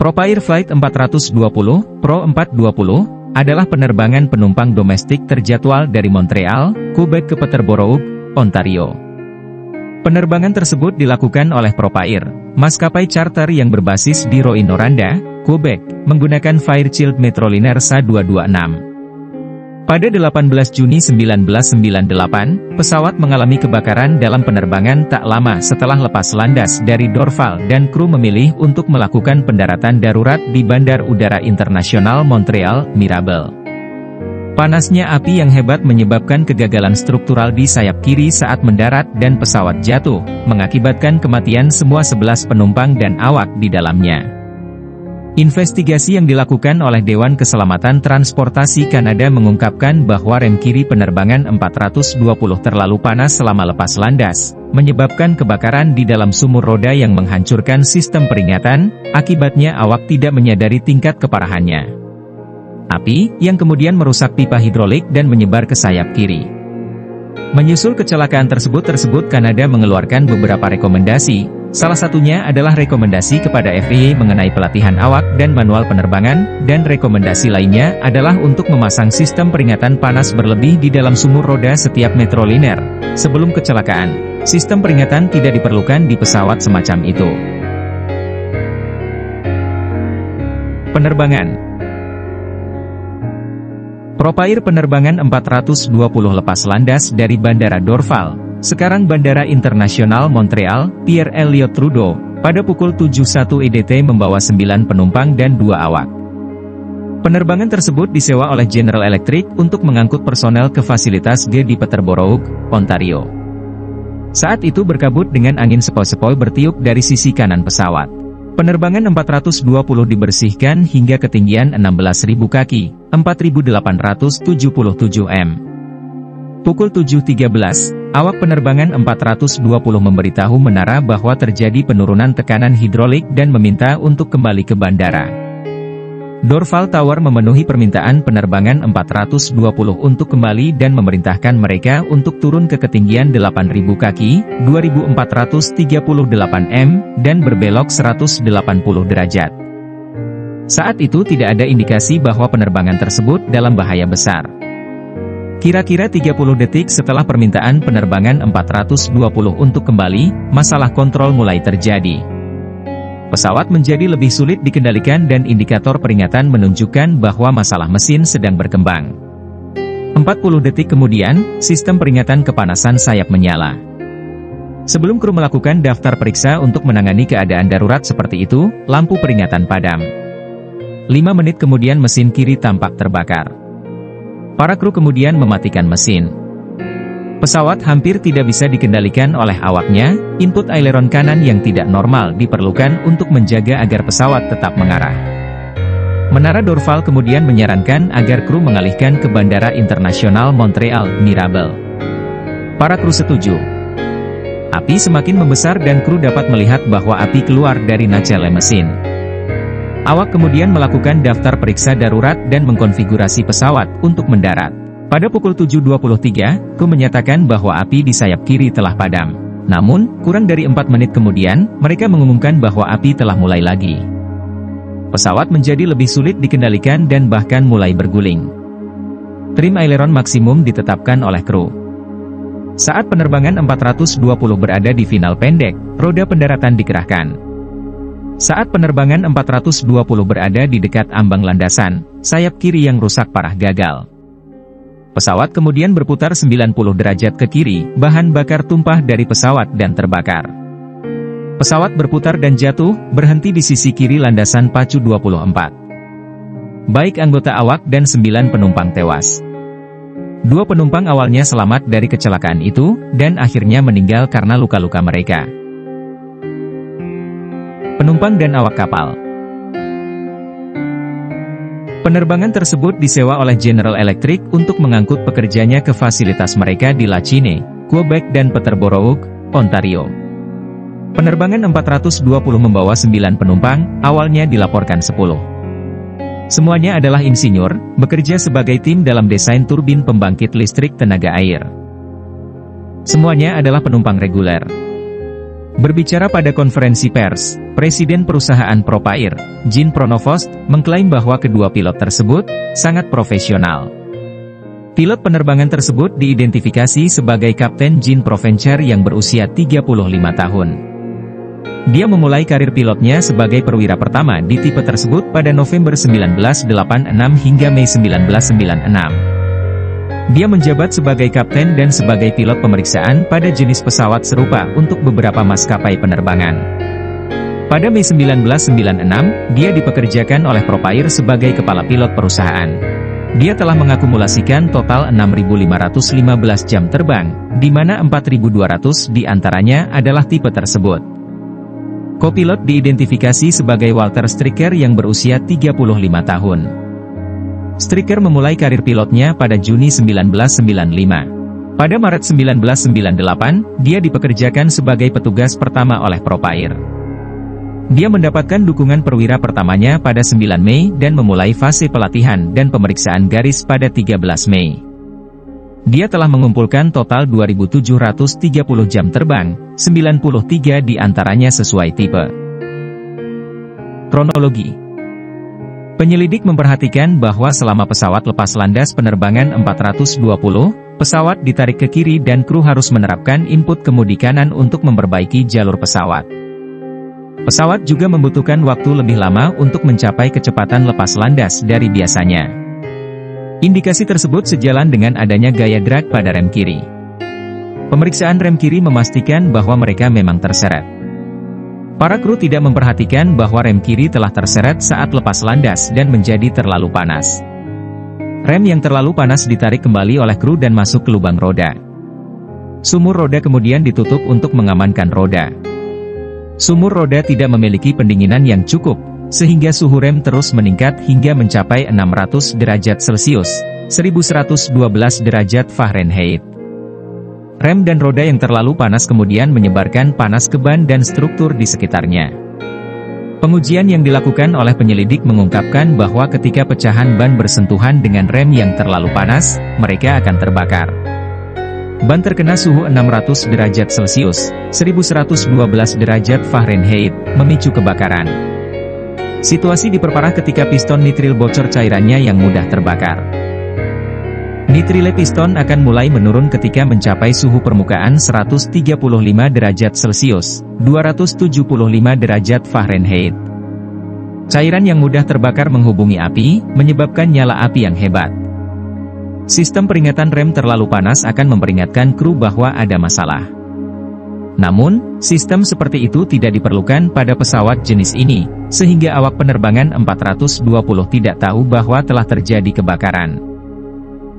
Propair Flight 420, Pro 420, adalah penerbangan penumpang domestik terjadwal dari Montreal, Quebec ke Peterborough, Ontario. Penerbangan tersebut dilakukan oleh Propair, maskapai charter yang berbasis di Rouyn-Noranda, Quebec, menggunakan Fairchild Metroliner SA226. Pada 18 Juni 1998, pesawat mengalami kebakaran dalam penerbangan tak lama setelah lepas landas dari Dorval dan kru memilih untuk melakukan pendaratan darurat di Bandar Udara Internasional Montreal, Mirabel. Panasnya api yang hebat menyebabkan kegagalan struktural di sayap kiri saat mendarat dan pesawat jatuh, mengakibatkan kematian semua 11 penumpang dan awak di dalamnya. Investigasi yang dilakukan oleh Dewan Keselamatan Transportasi Kanada mengungkapkan bahwa rem kiri penerbangan 420 terlalu panas selama lepas landas, menyebabkan kebakaran di dalam sumur roda yang menghancurkan sistem peringatan, akibatnya awak tidak menyadari tingkat keparahannya. Api, yang kemudian merusak pipa hidrolik dan menyebar ke sayap kiri. Menyusul kecelakaan tersebut Kanada mengeluarkan beberapa rekomendasi. Salah satunya adalah rekomendasi kepada FAA mengenai pelatihan awak dan manual penerbangan, dan rekomendasi lainnya adalah untuk memasang sistem peringatan panas berlebih di dalam sumur roda setiap metroliner. Sebelum kecelakaan, sistem peringatan tidak diperlukan di pesawat semacam itu. Penerbangan Propair penerbangan 420 lepas landas dari Bandara Dorval, sekarang Bandara Internasional Montreal, Pierre Elliott Trudeau, pada pukul 7.01 EDT membawa 9 penumpang dan 2 awak. Penerbangan tersebut disewa oleh General Electric untuk mengangkut personel ke fasilitas G di Peterborough, Ontario. Saat itu berkabut dengan angin sepoi-sepoi bertiup dari sisi kanan pesawat. Penerbangan 420 dibersihkan hingga ketinggian 16.000 kaki, 4.877 m. Pukul 7.13, awak penerbangan 420 memberitahu menara bahwa terjadi penurunan tekanan hidrolik dan meminta untuk kembali ke bandara. Dorval Tower memenuhi permintaan penerbangan 420 untuk kembali dan memerintahkan mereka untuk turun ke ketinggian 8.000 kaki, 2.438 m, dan berbelok 180 derajat. Saat itu tidak ada indikasi bahwa penerbangan tersebut dalam bahaya besar. Kira-kira 30 detik setelah permintaan penerbangan 420 untuk kembali, masalah kontrol mulai terjadi. Pesawat menjadi lebih sulit dikendalikan dan indikator peringatan menunjukkan bahwa masalah mesin sedang berkembang. 40 detik kemudian, sistem peringatan kepanasan sayap menyala. Sebelum kru melakukan daftar periksa untuk menangani keadaan darurat seperti itu, lampu peringatan padam. 5 menit kemudian mesin kiri tampak terbakar. Para kru kemudian mematikan mesin. Pesawat hampir tidak bisa dikendalikan oleh awaknya, input aileron kanan yang tidak normal diperlukan untuk menjaga agar pesawat tetap mengarah. Menara Dorval kemudian menyarankan agar kru mengalihkan ke Bandara Internasional Montreal, Mirabel. Para kru setuju. Api semakin membesar dan kru dapat melihat bahwa api keluar dari nacelle mesin. Awak kemudian melakukan daftar periksa darurat dan mengkonfigurasi pesawat untuk mendarat. Pada pukul 7.23, kru menyatakan bahwa api di sayap kiri telah padam. Namun, kurang dari 4 menit kemudian, mereka mengumumkan bahwa api telah mulai lagi. Pesawat menjadi lebih sulit dikendalikan dan bahkan mulai berguling. Trim aileron maksimum ditetapkan oleh kru. Saat penerbangan 420 berada di final pendek, roda pendaratan dikerahkan. Saat penerbangan 420 berada di dekat ambang landasan, sayap kiri yang rusak parah gagal. Pesawat kemudian berputar 90 derajat ke kiri, bahan bakar tumpah dari pesawat dan terbakar. Pesawat berputar dan jatuh, berhenti di sisi kiri landasan pacu 24. Baik anggota awak dan 9 penumpang tewas. 2 penumpang awalnya selamat dari kecelakaan itu, dan akhirnya meninggal karena luka-luka mereka. Penumpang dan awak kapal. Penerbangan tersebut disewa oleh General Electric untuk mengangkut pekerjanya ke fasilitas mereka di Lachine, Quebec dan Peterborough, Ontario. Penerbangan 420 membawa 9 penumpang, awalnya dilaporkan 10. Semuanya adalah insinyur, bekerja sebagai tim dalam desain turbin pembangkit listrik tenaga air. Semuanya adalah penumpang reguler. Berbicara pada konferensi pers, Presiden perusahaan Propair, Jean Pronovost, mengklaim bahwa kedua pilot tersebut sangat profesional. Pilot penerbangan tersebut diidentifikasi sebagai Kapten Jean Provencher yang berusia 35 tahun. Dia memulai karir pilotnya sebagai perwira pertama di tipe tersebut pada November 1986 hingga Mei 1996. Dia menjabat sebagai kapten dan sebagai pilot pemeriksaan pada jenis pesawat serupa untuk beberapa maskapai penerbangan. Pada Mei 1996, dia dipekerjakan oleh Propair sebagai kepala pilot perusahaan. Dia telah mengakumulasikan total 6.515 jam terbang, di mana 4.200 di antaranya adalah tipe tersebut. Kopilot diidentifikasi sebagai Walter Stricker yang berusia 35 tahun. Stricker memulai karir pilotnya pada Juni 1995. Pada Maret 1998, dia dipekerjakan sebagai petugas pertama oleh Propair. Dia mendapatkan dukungan perwira pertamanya pada 9 Mei dan memulai fase pelatihan dan pemeriksaan garis pada 13 Mei. Dia telah mengumpulkan total 2.730 jam terbang, 93 di antaranya sesuai tipe. Kronologi. Penyelidik memperhatikan bahwa selama pesawat lepas landas penerbangan 420, pesawat ditarik ke kiri dan kru harus menerapkan input kemudi kanan untuk memperbaiki jalur pesawat. Pesawat juga membutuhkan waktu lebih lama untuk mencapai kecepatan lepas landas dari biasanya. Indikasi tersebut sejalan dengan adanya gaya drag pada rem kiri. Pemeriksaan rem kiri memastikan bahwa mereka memang terseret. Para kru tidak memperhatikan bahwa rem kiri telah terseret saat lepas landas dan menjadi terlalu panas. Rem yang terlalu panas ditarik kembali oleh kru dan masuk ke lubang roda. Sumur roda kemudian ditutup untuk mengamankan roda. Sumur roda tidak memiliki pendinginan yang cukup, sehingga suhu rem terus meningkat hingga mencapai 600 derajat Celcius, 1112 derajat Fahrenheit. Rem dan roda yang terlalu panas kemudian menyebarkan panas ke ban dan struktur di sekitarnya. Pengujian yang dilakukan oleh penyelidik mengungkapkan bahwa ketika pecahan ban bersentuhan dengan rem yang terlalu panas, mereka akan terbakar. Ban terkena suhu 600 derajat Celcius, 1112 derajat Fahrenheit, memicu kebakaran. Situasi diperparah ketika piston nitril bocor cairannya yang mudah terbakar. Nitrile piston akan mulai menurun ketika mencapai suhu permukaan 135 derajat Celcius, 275 derajat Fahrenheit. Cairan yang mudah terbakar menghubungi api, menyebabkan nyala api yang hebat. Sistem peringatan rem terlalu panas akan memperingatkan kru bahwa ada masalah. Namun, sistem seperti itu tidak diperlukan pada pesawat jenis ini, sehingga awak penerbangan 420 tidak tahu bahwa telah terjadi kebakaran.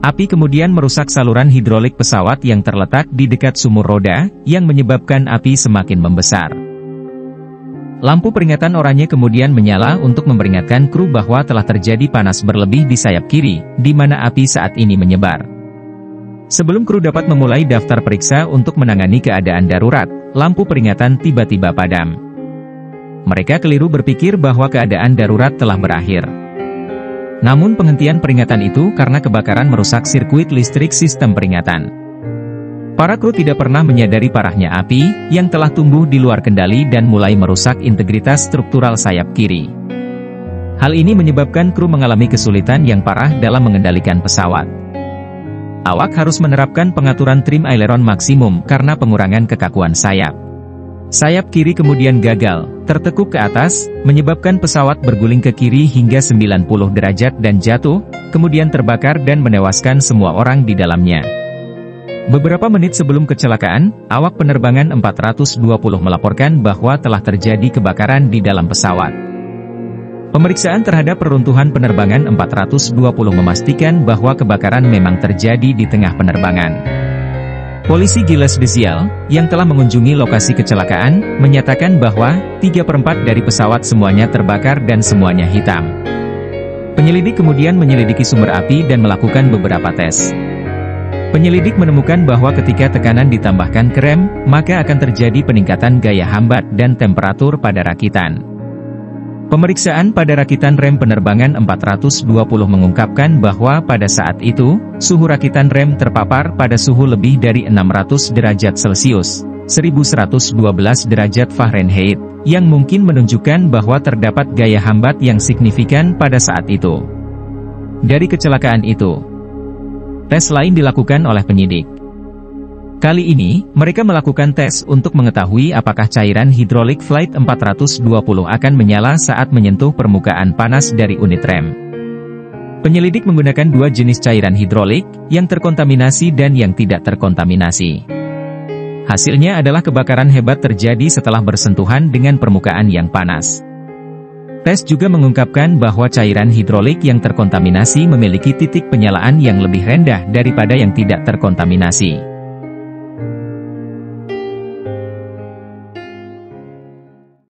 Api kemudian merusak saluran hidrolik pesawat yang terletak di dekat sumur roda, yang menyebabkan api semakin membesar. Lampu peringatan oranye kemudian menyala untuk memperingatkan kru bahwa telah terjadi panas berlebih di sayap kiri, di mana api saat ini menyebar. Sebelum kru dapat memulai daftar periksa untuk menangani keadaan darurat, lampu peringatan tiba-tiba padam. Mereka keliru berpikir bahwa keadaan darurat telah berakhir. Namun penghentian peringatan itu karena kebakaran merusak sirkuit listrik sistem peringatan. Para kru tidak pernah menyadari parahnya api, yang telah tumbuh di luar kendali dan mulai merusak integritas struktural sayap kiri. Hal ini menyebabkan kru mengalami kesulitan yang parah dalam mengendalikan pesawat. Awak harus menerapkan pengaturan trim aileron maksimum karena pengurangan kekakuan sayap. Sayap kiri kemudian gagal, tertekuk ke atas, menyebabkan pesawat berguling ke kiri hingga 90 derajat dan jatuh, kemudian terbakar dan menewaskan semua orang di dalamnya. Beberapa menit sebelum kecelakaan, awak penerbangan 420 melaporkan bahwa telah terjadi kebakaran di dalam pesawat. Pemeriksaan terhadap peruntuhan penerbangan 420 memastikan bahwa kebakaran memang terjadi di tengah penerbangan. Polisi Gilles de Ziel, yang telah mengunjungi lokasi kecelakaan, menyatakan bahwa 3/4 dari pesawat semuanya terbakar dan semuanya hitam. Penyelidik kemudian menyelidiki sumber api dan melakukan beberapa tes. Penyelidik menemukan bahwa ketika tekanan ditambahkan ke rem, maka akan terjadi peningkatan gaya hambat dan temperatur pada rakitan. Pemeriksaan pada rakitan rem penerbangan 420 mengungkapkan bahwa pada saat itu, suhu rakitan rem terpapar pada suhu lebih dari 600 derajat Celcius, 1112 derajat Fahrenheit, yang mungkin menunjukkan bahwa terdapat gaya hambat yang signifikan pada saat itu. Dari kecelakaan itu, tes lain dilakukan oleh penyidik. Kali ini, mereka melakukan tes untuk mengetahui apakah cairan hidrolik Flight 420 akan menyala saat menyentuh permukaan panas dari unit rem. Penyelidik menggunakan dua jenis cairan hidrolik, yang terkontaminasi dan yang tidak terkontaminasi. Hasilnya adalah kebakaran hebat terjadi setelah bersentuhan dengan permukaan yang panas. Tes juga mengungkapkan bahwa cairan hidrolik yang terkontaminasi memiliki titik penyalaan yang lebih rendah daripada yang tidak terkontaminasi.